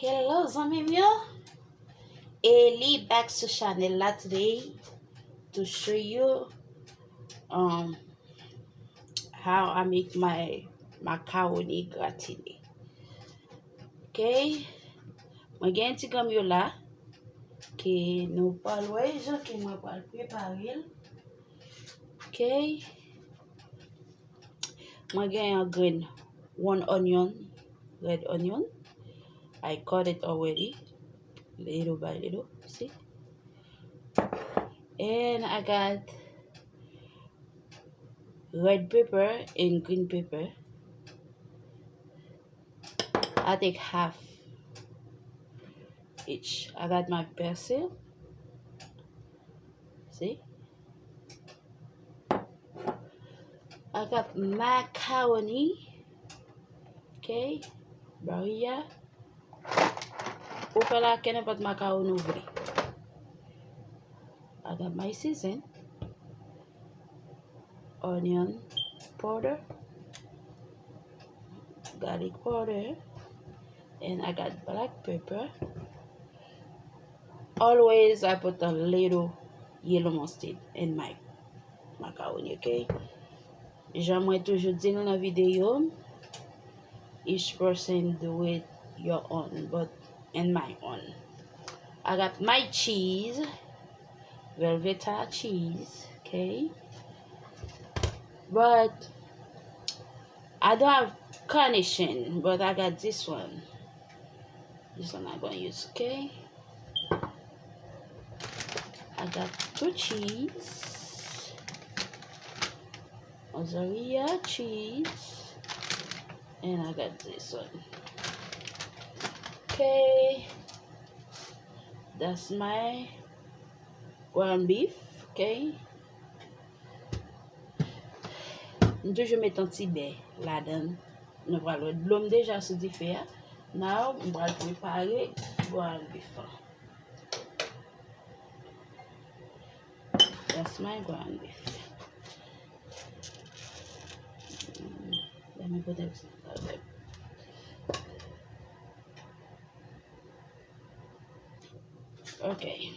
Hello, zami myo. Eli back to channel la today to show you um how I make my macaroni gratine. Okay, mwen gen ti gam yo la ke nou pal wey jan ke mwen pal preparil. Okay, mwen gen yon green one onion, red onion. I cut it already, little by little. See, and I got red pepper and green pepper. I take half each. I got my basil. See, I got macaroni. Okay, barilla. Upala kena pat macaroni vre. I got my season, onion powder, garlic powder, and I got black pepper. Always I put a little yellow mustard in my macaroni. Okay, j'aimerais toujours dire dans la vidéo, each person do it your own, but in my own. I got my cheese, Velveeta cheese. Okay, but I don't have carnation, but I got this one. This one I'm gonna use. Okay, I got two cheese, mozzarella cheese, and I got this one. Okay, that's my ground beef. Okay, nous toujours mettre un petit bain là-dedans. Nous allons de l'homme déjà se diffère. Now, on va préparer ground beef. That's my ground beef. Let me put it. Okay.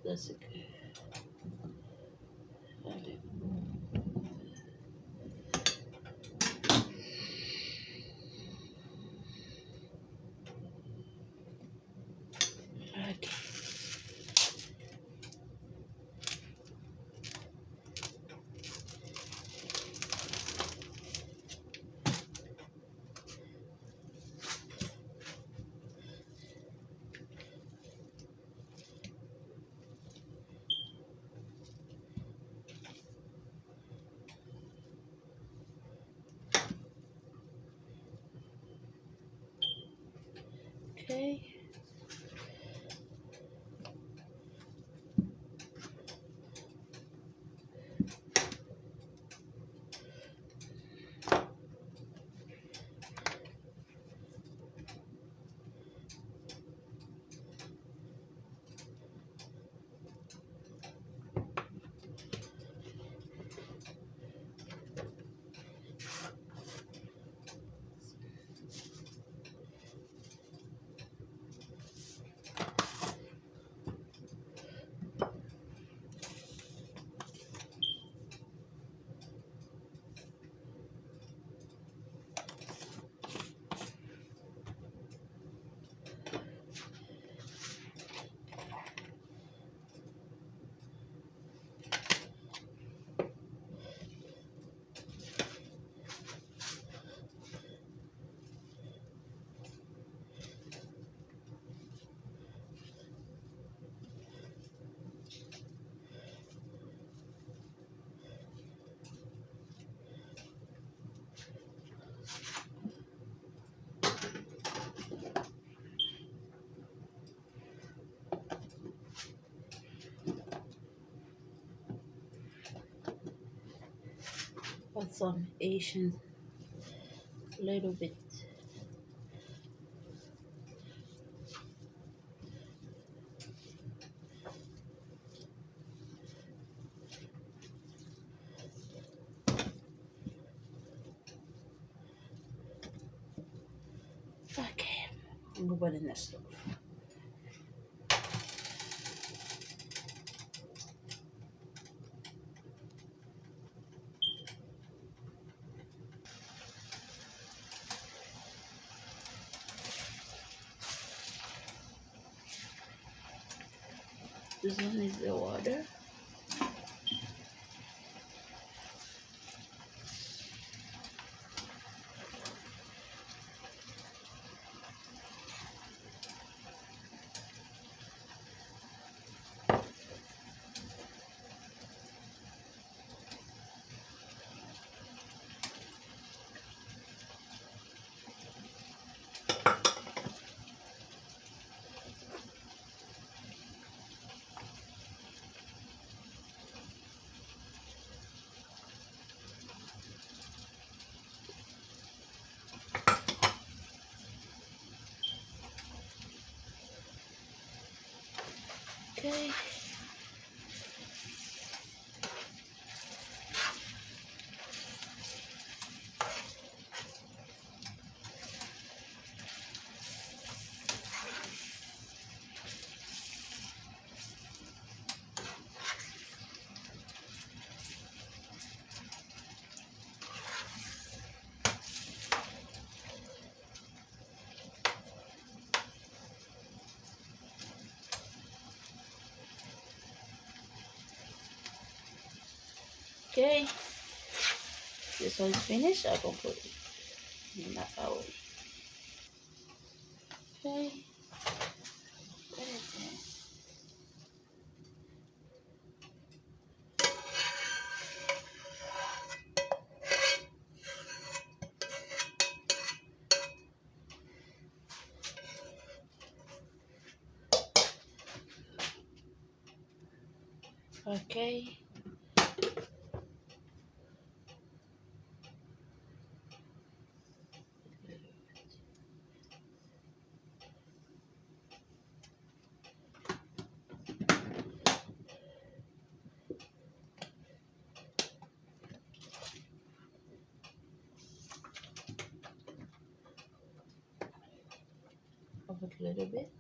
That's it. Okay. Okay. Put some Asian, little bit. Okay, go put in the stove. This one is the water. Okay. Okay, this one's finished. I can put it in that bowl. Okay, put it there. Okay. I'll put a little bit.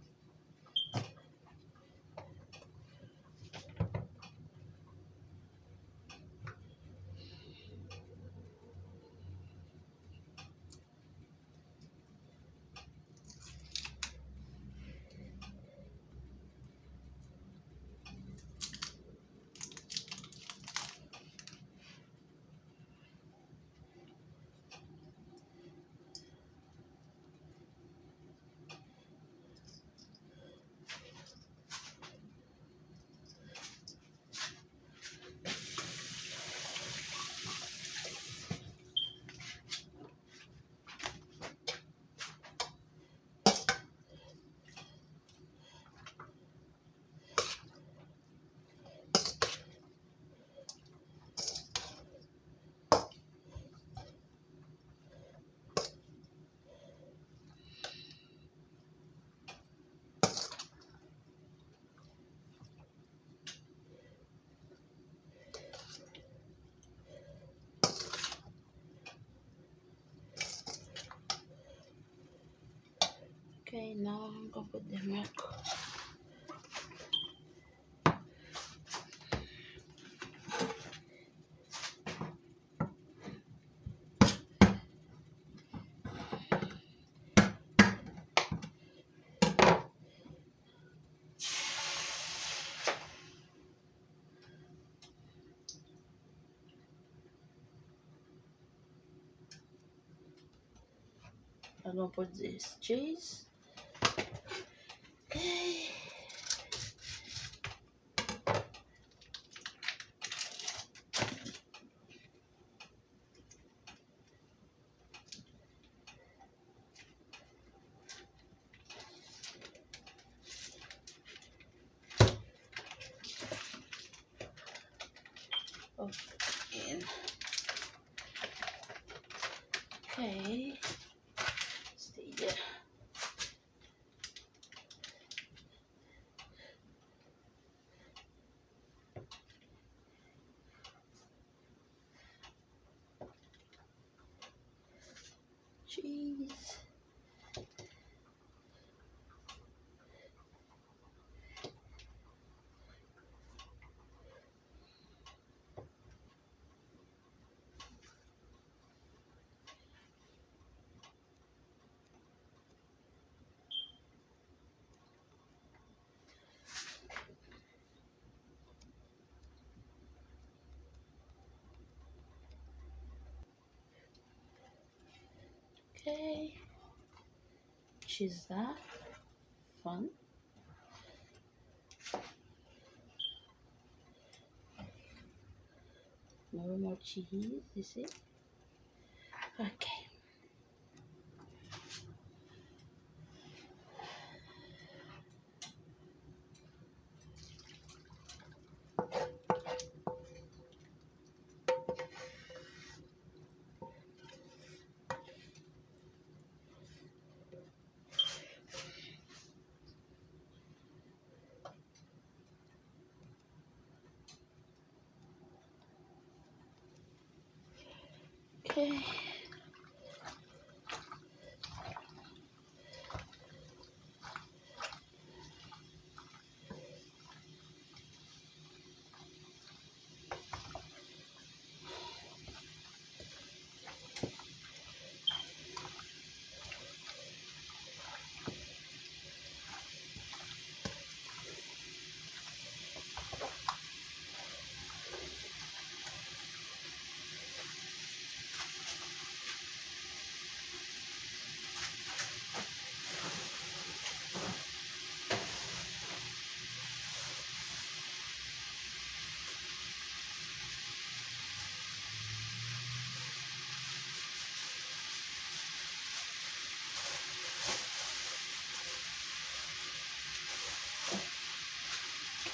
Okay, now I'm gonna put the milk. I'm gonna put this cheese. Okay. Okay. Okay. Stay there. Cheese. Okay, cheese that fun. More cheese, you see? Okay. Okay.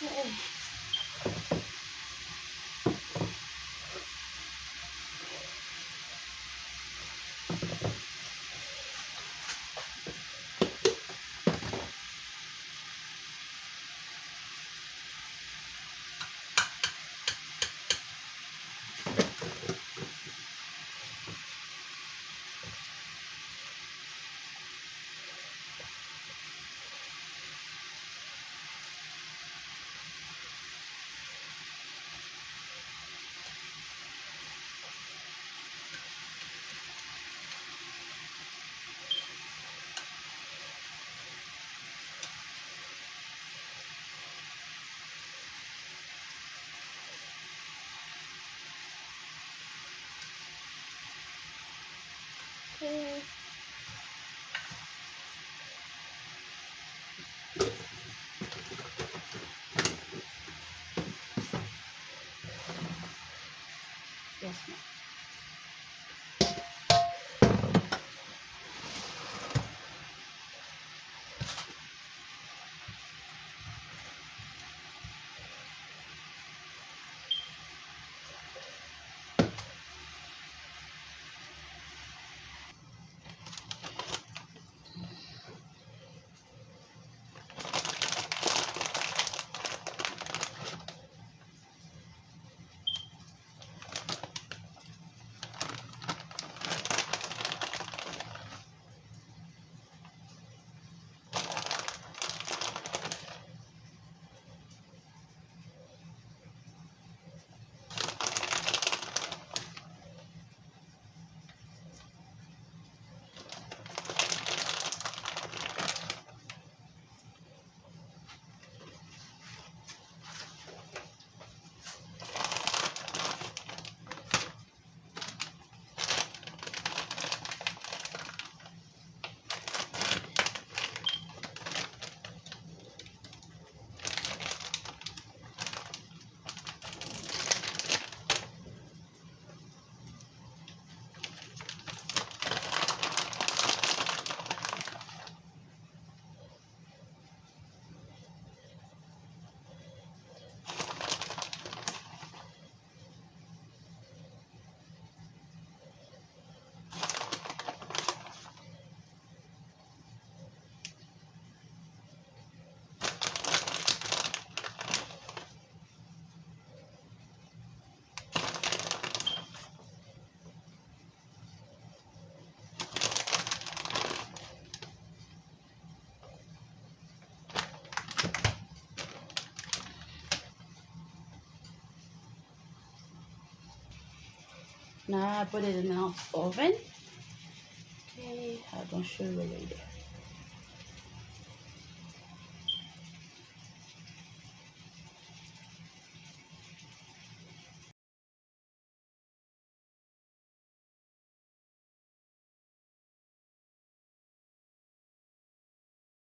Okay. Okay. Yes, ma'am. Now I put it in the oven. Okay, I'm gonna show you later.